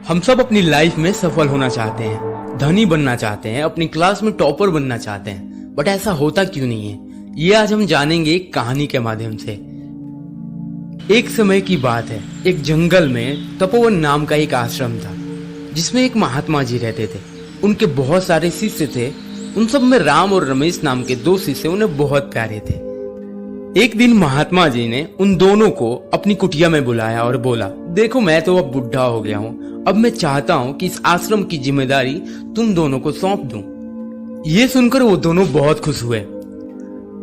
हम सब अपनी लाइफ में सफल होना चाहते हैं, धनी बनना चाहते हैं, अपनी क्लास में टॉपर बनना चाहते हैं, बट ऐसा होता क्यों नहीं है, ये आज हम जानेंगे एक कहानी के माध्यम से। एक समय की बात है, एक जंगल में तपोवन नाम का एक आश्रम था, जिसमें एक महात्मा जी रहते थे। उनके बहुत सारे शिष्य थे। उन सब में राम और रमेश नाम के दो शिष्य उन्हें बहुत प्यारे थे। एक दिन महात्मा जी ने उन दोनों को अपनी कुटिया में बुलाया और बोला, देखो मैं तो अब बुढ़ा हो गया हूँ, अब मैं चाहता हूँ कि इस आश्रम की जिम्मेदारी तुम दोनों को सौंप दूं। ये सुनकर वो दोनों बहुत खुश हुए।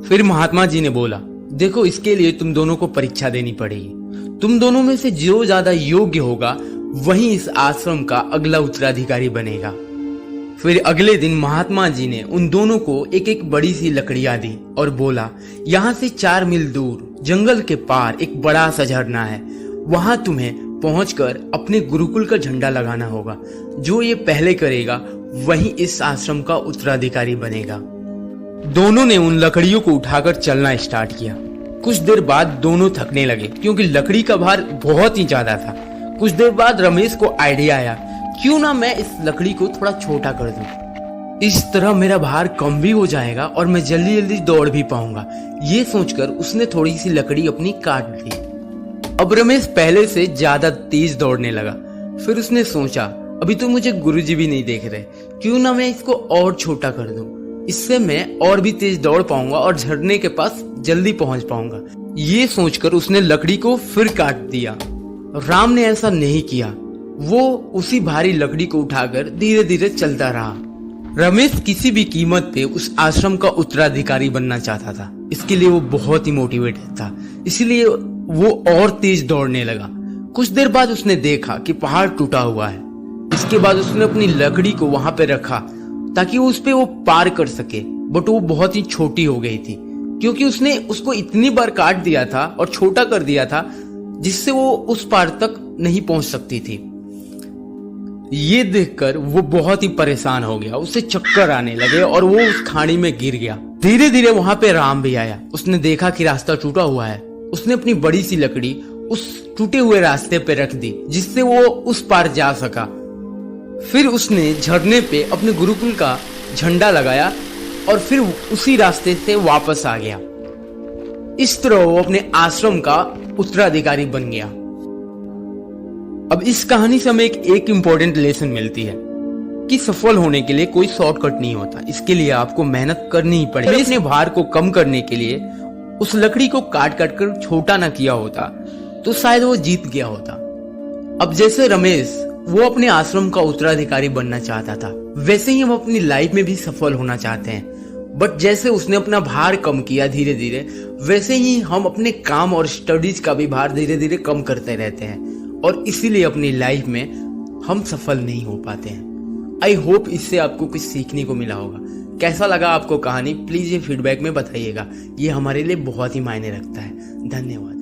फिर महात्मा जी ने बोला, देखो इसके लिए तुम दोनों को परीक्षा देनी पड़ेगी। तुम दोनों में से जो ज्यादा योग्य होगा वही इस आश्रम का अगला उत्तराधिकारी बनेगा। फिर अगले दिन महात्मा जी ने उन दोनों को एक एक बड़ी सी लकड़ियां दी और बोला, यहाँ से 4 मील दूर जंगल के पार एक बड़ा सा झरना है, वहां तुम्हें पहुंचकर अपने गुरुकुल का झंडा लगाना होगा। जो ये पहले करेगा वही इस आश्रम का उत्तराधिकारी बनेगा। दोनों ने उन लकड़ियों को उठाकर चलना स्टार्ट किया। कुछ देर बाद दोनों थकने लगे क्योंकि लकड़ी का भार बहुत ही ज्यादा था। कुछ देर बाद रमेश को आइडिया आया, क्यों ना मैं इस लकड़ी को थोड़ा छोटा कर दूं। इस तरह मेरा भार कम भी हो जाएगा और मैं जल्दी जल्दी दौड़ भी पाऊंगा। ये सोचकर उसने थोड़ी सी लकड़ी अपनी काट ली। अब रमेश पहले से ज्यादा तेज दौड़ने लगा। फिर उसने सोचा, अभी तो मुझे गुरुजी भी नहीं देख रहे, क्यों ना मैं इसको और छोटा कर दूं। इससे मैं और भी तेज दौड़ पाऊंगा और झरने के पास जल्दी पहुंच पाऊंगा। ये सोचकर उसने लकड़ी को फिर काट दिया। राम ने ऐसा नहीं किया। वो उसी भारी लकड़ी को उठाकर धीरे धीरे चलता रहा। रमेश किसी भी कीमत पे उस आश्रम का उत्तराधिकारी बनना चाहता था। इसके लिए वो बहुत ही मोटिवेटेड था, इसलिए वो और तेज दौड़ने लगा। कुछ देर बाद उसने देखा कि पहाड़ टूटा हुआ है। इसके बाद उसने अपनी लकड़ी को वहां पे रखा ताकि वो उस पे वो पार कर सके, बट वो बहुत ही छोटी हो गई थी क्योंकि उसने उसको इतनी बार काट दिया था और छोटा कर दिया था जिससे वो उस पार तक नहीं पहुंच सकती थी। ये देखकर वो बहुत ही परेशान हो गया, उसे चक्कर आने लगे और वो उस खाड़ी में गिर गया। धीरे धीरे वहां पे राम भी आया। उसने देखा कि रास्ता टूटा हुआ है। उसने अपनी बड़ी सी लकड़ी उस टूटे हुए रास्ते पे रख दी जिससे वो उस पार जा सका। फिर उसने झरने पे अपने गुरुकुल का झंडा लगाया और फिर उसी रास्ते से वापस आ गया। इस तरह वो अपने आश्रम का उत्तराधिकारी बन गया। अब इस कहानी से हमें एक इम्पोर्टेंट लेसन मिलती है कि सफल होने के लिए कोई शॉर्टकट नहीं होता। इसके लिए आपको मेहनत करनी ही पड़ेगी। अपने भार को कम करने के लिए उस लकड़ी को काट काट कर छोटा ना किया होता तो शायद वो जीत गया होता। अब जैसे रमेश वो अपने आश्रम का उत्तराधिकारी बनना चाहता था, वैसे ही हम अपनी लाइफ में भी सफल होना चाहते हैं। बट जैसे उसने अपना भार कम किया धीरे धीरे, वैसे ही हम अपने काम और स्टडीज का भी भार धीरे धीरे कम करते रहते हैं और इसीलिए अपनी लाइफ में हम सफल नहीं हो पाते हैं। आई होप इससे आपको कुछ सीखने को मिला होगा। कैसा लगा आपको कहानी, प्लीज ये फीडबैक में बताइएगा। ये हमारे लिए बहुत ही मायने रखता है। धन्यवाद।